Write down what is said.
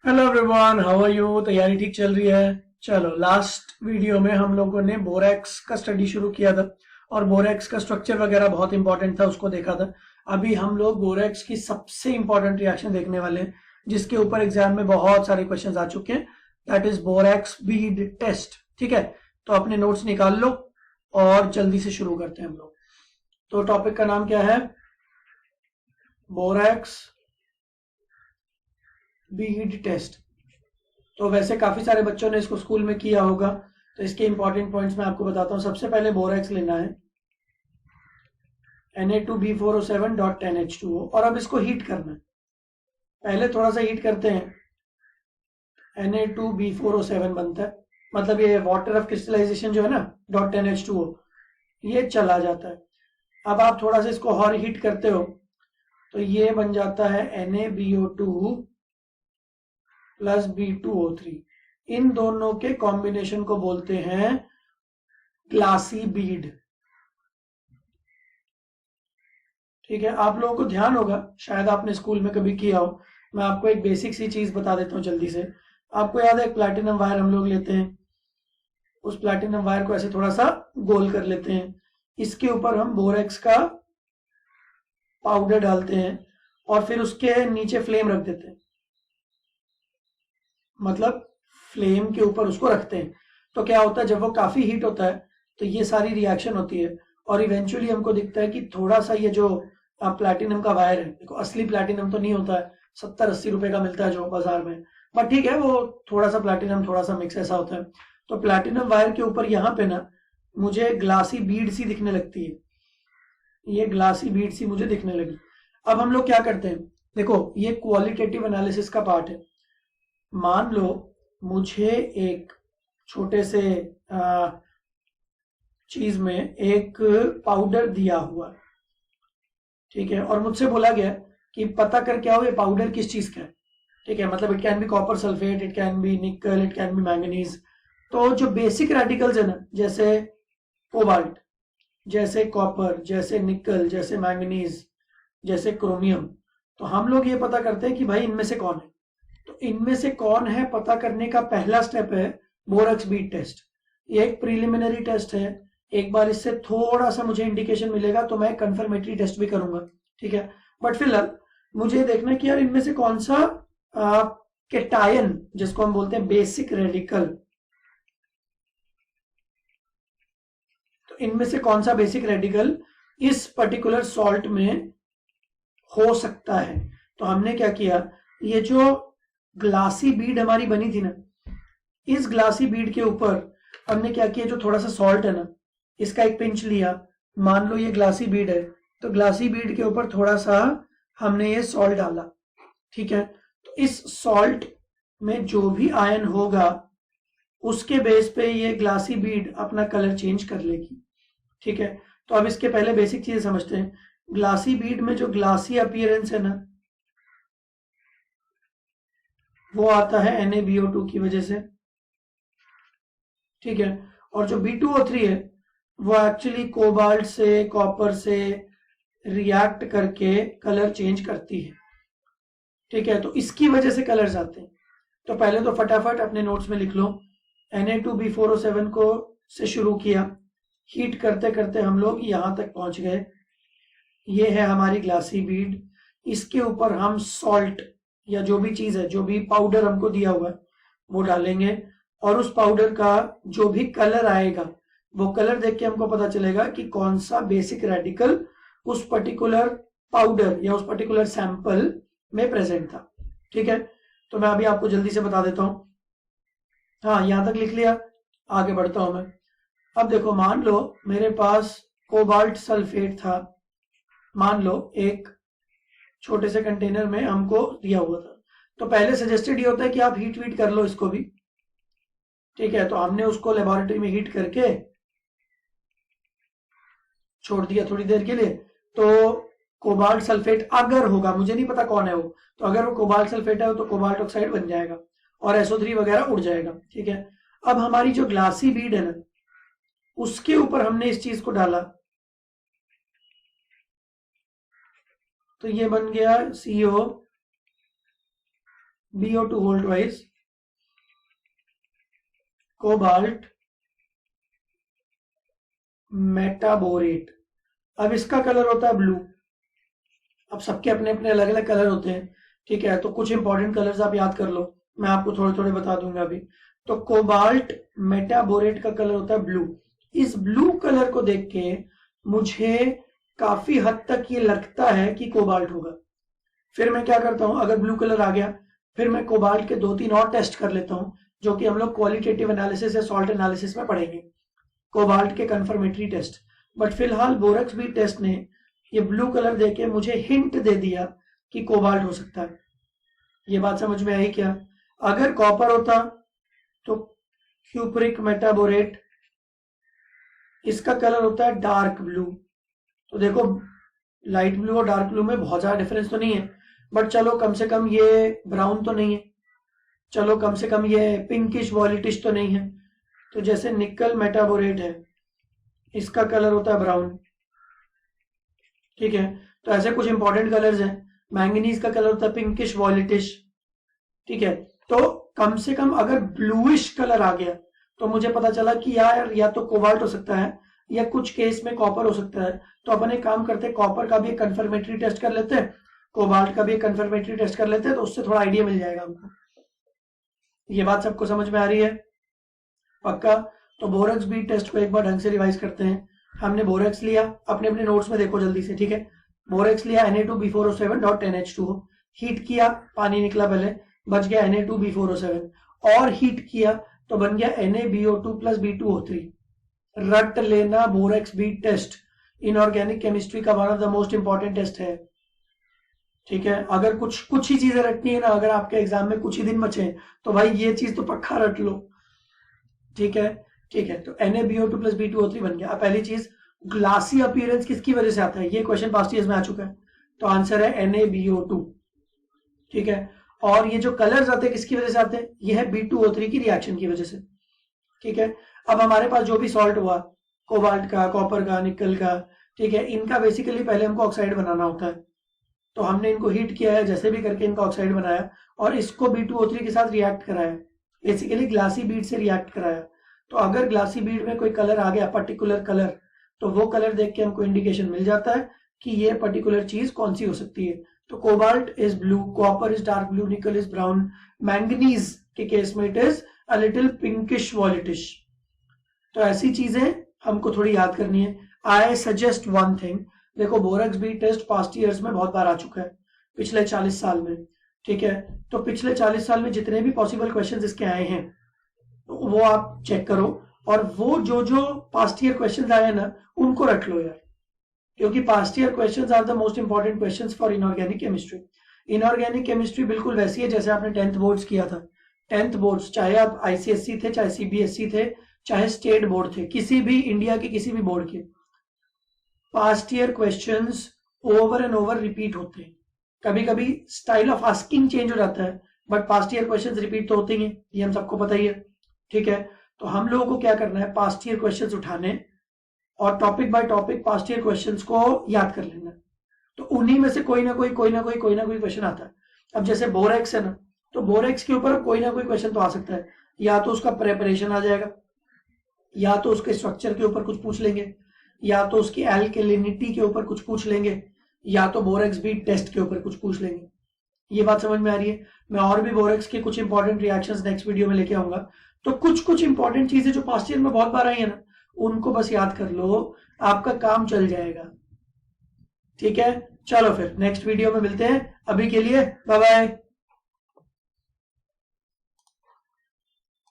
Hello everyone, how are you. तैयारी ठीक चल रही है? चलो, लास्ट वीडियो में हम लोगों ने बोरेक्स का स्टडी शुरू किया था और बोरेक्स का स्ट्रक्चर वगैरह बहुत इंपॉर्टेंट था, उसको देखा था। अभी हम लोग बोरेक्स की सबसे इंपॉर्टेंट रिएक्शन देखने वाले हैं, जिसके ऊपर एग्जाम में बहुत सारे क्वेश्चंस आ चुके हैं। That is borax bead test. ठीक है, तो अपने नोट्स निकाल लो और जल्दी से शुरू करते हैं हम लोग। तो टॉपिक का नाम क्या है? Borax bead test. तो वैसे काफी सारे बच्चों ने इसको स्कूल में किया होगा, तो इसके इंपॉर्टेंट पॉइंट्स मैं आपको बताता हूँ। सबसे पहले बोरेक्स लेना है, Na2B4O7.10H2O, और अब इसको हीट करना है। पहले थोड़ा सा हीट करते हैं, Na2B4O7 बनता है, मतलब ये वाटर ऑफ क्रिस्टलाइजेशन जो है ना .10H2O, ये चला जाता है। अब आप थोड़ा सा इसको और हीट करते हो तो ये बन जाता है NaBO2 प्लस B2O3। इन दोनों के कॉम्बिनेशन को बोलते हैं ग्लासी बीड। ठीक है, आप लोगों को ध्यान होगा, शायद आपने स्कूल में कभी किया हो। मैं आपको एक बेसिक सी चीज बता देता हूँ जल्दी से। आपको याद है, एक प्लैटिनम वायर हम लोग लेते हैं, उस प्लैटिनम वायर को ऐसे थोड़ा सा गोल कर लेते हैं, इसके ऊपर हम बोरेक्स का पाउडर डालते हैं और फिर उसके नीचे फ्लेम रख देते हैं, मतलब फ्लेम के ऊपर उसको रखते हैं। तो क्या होता है, जब वो काफी हीट होता है तो ये सारी रिएक्शन होती है और इवेंचुअली हमको दिखता है कि थोड़ा सा ये जो प्लैटिनम का वायर है, देखो असली प्लैटिनम तो नहीं होता है, 70-80 रुपए का मिलता है जो बाजार में, बट ठीक है, वो थोड़ा सा प्लैटिनम थोड़ा सा मिक्स ऐसा होता है। तो प्लैटिनम वायर के ऊपर यहाँ पे ना मुझे ग्लासी बीड सी दिखने लगती है, ये ग्लासी बीड सी मुझे दिखने लगी। अब हम लोग क्या करते हैं, देखो ये क्वालिटेटिव एनालिसिस का पार्ट है। मान लो मुझे एक छोटे से चीज में एक पाउडर दिया हुआ, ठीक है, और मुझसे बोला गया कि पता कर क्या हो ये पाउडर किस चीज का है। ठीक है, मतलब it can be copper sulphate, it can be निकल, इट कैन बी मैंगनीज। तो जो बेसिक रेडिकल्स है ना, जैसे कोबाल्ट, जैसे कॉपर, जैसे निकल, जैसे मैंगनीज, जैसे क्रोमियम, तो हम लोग ये पता करते हैं कि भाई इनमें से कौन है। तो इनमें से कौन है पता करने का पहला स्टेप है बोरेक्स बीड टेस्ट। ये एक प्रीलिमिनरी टेस्ट है, एक बार इससे थोड़ा सा मुझे इंडिकेशन मिलेगा तो मैं कंफर्मेटरी टेस्ट भी करूंगा। ठीक है, बट फिलहाल मुझे देखना है कि यार इनमें से कौन सा कैटायन, जिसको हम बोलते हैं बेसिक रेडिकल, तो इनमें से कौन सा बेसिक रेडिकल इस पर्टिकुलर सॉल्ट में हो सकता है। तो हमने क्या किया, ये जो ग्लासी बीड हमारी बनी थी ना, इस ग्लासी बीड के ऊपर हमने क्या किया, जो थोड़ा सा सॉल्ट है ना, इसका एक पिंच लिया। मान लो ये ग्लासी बीड है, तो ग्लासी बीड के ऊपर थोड़ा सा हमने ये सॉल्ट डाला। ठीक है, तो इस सॉल्ट में जो भी आयन होगा उसके बेस पे ये ग्लासी बीड अपना कलर चेंज कर लेगी। ठीक है, तो अब इसके पहले बेसिक चीजें समझते हैं। ग्लासी बीड में जो ग्लासी अपीयरेंस है ना, वो आता है NaBO2 की वजह से। ठीक है, और जो B2O3 है वो एक्चुअली कोबाल्ट से, कॉपर से रिएक्ट करके कलर चेंज करती है। ठीक है, तो इसकी वजह से कलर्स आते हैं। तो पहले तो फटाफट अपने नोट्स में लिख लो, Na2B4O7 को से शुरू किया, हीट करते करते हम लोग यहां तक पहुंच गए। ये है हमारी ग्लासी बीड, इसके ऊपर हम सॉल्ट या जो भी चीज है, जो भी पाउडर हमको दिया हुआ है वो डालेंगे, और उस पाउडर का जो भी कलर आएगा वो कलर देख के हमको पता चलेगा कि कौन सा बेसिक रेडिकल उस पर्टिकुलर पाउडर या उस पर्टिकुलर सैंपल में प्रेजेंट था। ठीक है, तो मैं अभी आपको जल्दी से बता देता हूं। हाँ, यहां तक लिख लिया, आगे बढ़ता हूं मैं। अब देखो, मान लो मेरे पास कोबाल्ट सल्फेट था, मान लो एक छोटे से कंटेनर में हमको दिया हुआ था। तो पहले सजेस्टेड ये होता है कि आप हीट वीट कर लो इसको भी। ठीक है, तो हमने उसको लेबोरेटरी में हीट करके छोड़ दिया थोड़ी देर के लिए। तो कोबाल्ट सल्फेट अगर होगा, मुझे नहीं पता कौन है वो, तो अगर वो कोबाल्ट सल्फेट है तो कोबाल्ट ऑक्साइड बन जाएगा और SO3 वगैरह उड़ जाएगा। ठीक है, अब हमारी जो ग्लासी बीड है ना, उसके ऊपर हमने इस चीज को डाला, तो ये बन गया CO BO2 whole twice cobalt metaborate. अब इसका कलर होता है ब्लू। अब सबके अपने अपने अलग अलग कलर होते हैं, ठीक है। तो कुछ इंपॉर्टेंट कलर्स आप याद कर लो, मैं आपको थोड़े थोड़े बता दूंगा अभी। तो कोबाल्ट मेटाबोरेट का कलर होता है ब्लू। इस ब्लू कलर को देख के मुझे काफी हद तक ये लगता है कि कोबाल्ट होगा। फिर मैं क्या करता हूं, अगर ब्लू कलर आ गया फिर मैं कोबाल्ट के 2-3 और टेस्ट कर लेता हूं, जो कि हम लोग क्वालिटेटिव एनालिसिस या सॉल्ट एनालिसिस में पढ़ेंगे, कोबाल्ट के कंफर्मेटरी टेस्ट। बट फिलहाल बोरेक्स बीट टेस्ट ने ये ब्लू कलर देके मुझे हिंट दे दिया कि कोबाल्ट हो सकता है। ये बात समझ में आई क्या? अगर कॉपर होता तो क्यूप्रिक मेटाबोरेट, इसका कलर होता है डार्क ब्लू। तो देखो लाइट ब्लू और डार्क ब्लू में बहुत ज्यादा डिफरेंस तो नहीं है, बट चलो कम से कम ये ब्राउन तो नहीं है, चलो कम से कम ये पिंकिश वॉलिटिश तो नहीं है। तो जैसे निकल मेटाबोरेट है, इसका कलर होता है ब्राउन, ठीक है। तो ऐसे कुछ इंपॉर्टेंट कलर्स हैं। मैंगनीज का कलर होता है पिंकिश वॉलिटिश, ठीक है। तो कम से कम अगर ब्लूइश कलर आ गया तो मुझे पता चला कि यार या तो कोबाल्ट हो सकता है या कुछ केस में कॉपर हो सकता है। तो अपन एक काम करते हैं, कॉपर का भी एक कंफर्मेटरी टेस्ट कर लेते हैं, कोबाल्ट का भी एक कंफर्मेटरी टेस्ट कर लेते हैं, तो उससे थोड़ा आइडिया मिल जाएगा हमको। ये बात सबको समझ में आ रही है? पक्का? तो बोरेक्स बीट टेस्ट को एक बार ढंग से रिवाइज करते हैं। हमने बोरेक्स लिया, अपने अपने नोट्स में देखो जल्दी से, ठीक है। बोरेक्स लिया Na2B4O7.10H2O, हीट किया, पानी निकला पहले, बच गया Na2B4O7, और हीट किया तो बन गया NaBO2 + B2O3। रट लेना, borax bead test inorganic chemistry का one of the most important test है, ठीक है। अगर कुछ ही चीजें रटनी है ना, अगर आपके एग्जाम में कुछ ही दिन बचे तो भाई ये चीज तो पक्का रट लो, ठीक है। ठीक है, तो NaBO2 + B2O3 बन गया। अब पहली चीज, ग्लासी अपीयरेंस किसकी वजह से आता है? ये क्वेश्चन पास्ट ईयर्स में आ चुका है, तो आंसर है NaBO2, ठीक है। और ये जो कलर्स आते हैं किसकी वजह से आते हैं? ये है B2O3 की रिएक्शन की वजह से, ठीक है। अब हमारे पास जो भी सॉल्ट हुआ, कोबाल्ट का, कॉपर का, निकल का, ठीक है, इनका बेसिकली पहले हमको ऑक्साइड बनाना होता है। तो हमने इनको हीट किया है, जैसे भी करके इनका ऑक्साइड बनाया और इसको B2O3 के साथ रिएक्ट कराया, बेसिकली ग्लासी बीड से रिएक्ट कराया। तो अगर ग्लासी बीड में कोई कलर आ गया, पर्टिकुलर कलर, तो वो कलर देख के हमको इंडिकेशन मिल जाता है कि ये पर्टिकुलर चीज कौन सी हो सकती है। तो cobalt is blue, copper is dark blue, nickel is brown, manganese के केस में it is a little pinkish violetish. तो ऐसी चीजें हमको थोड़ी याद करनी है। आई सजेस्ट वन थिंग, देखो borax bead test past years में बहुत बार आ चुका है, पिछले 40 साल में, ठीक है। तो पिछले 40 साल में जितने भी पॉसिबल क्वेश्चंस इसके आए हैं वो आप चेक करो, और वो जो जो पास्ट ईयर क्वेश्चंस आए हैं ना उनको रख लो यार, क्योंकि past year questions are the most important questions for inorganic chemistry. Inorganic chemistry बिल्कुल वैसी है जैसे आपने 10th बोर्ड्स किया था। 10th बोर्ड्स, चाहे आप ICSE थे, चाहे CBSE थे, चाहे स्टेट बोर्ड थे, किसी भी इंडिया के किसी भी बोर्ड के, past year questions over and over repeat होते हैं। कभी कभी स्टाइल ऑफ आस्किंग चेंज हो जाता है, but past year questions repeat तो होते ही हैं, ये हम सबको पता ही है, ठीक है। तो हम लोगों को क्या करना है, पास्ट ईयर क्वेश्चंस उठाने और topic by topic past year questions को याद कर लेना। तो उन्हीं में से कोई ना कोई क्वेश्चन आता है। अब जैसे बोरेक्स है ना, तो बोरेक्स के ऊपर कोई ना कोई क्वेश्चन तो आ सकता है, या तो उसका प्रेपरेशन आ जाएगा, या तो उसके स्ट्रक्चर के ऊपर कुछ पूछ लेंगे, या तो उसकी एल्केलिनिटी के ऊपर कुछ पूछ लेंगे, या तो बोरेक्स बीट टेस्ट के ऊपर कुछ पूछ लेंगे। ये बात समझ में आ रही है? मैं और भी बोरेक्स के कुछ इंपॉर्टेंट रिएक्शंस नेक्स्ट वीडियो में लेके आऊंगा। तो कुछ इंपॉर्टेंट चीजें जो पास्ट ईयर में बहुत बार आई है ना, उनको बस याद कर लो, आपका काम चल जाएगा, ठीक है। चलो फिर नेक्स्ट वीडियो में मिलते हैं, अभी के लिए बाय बाय।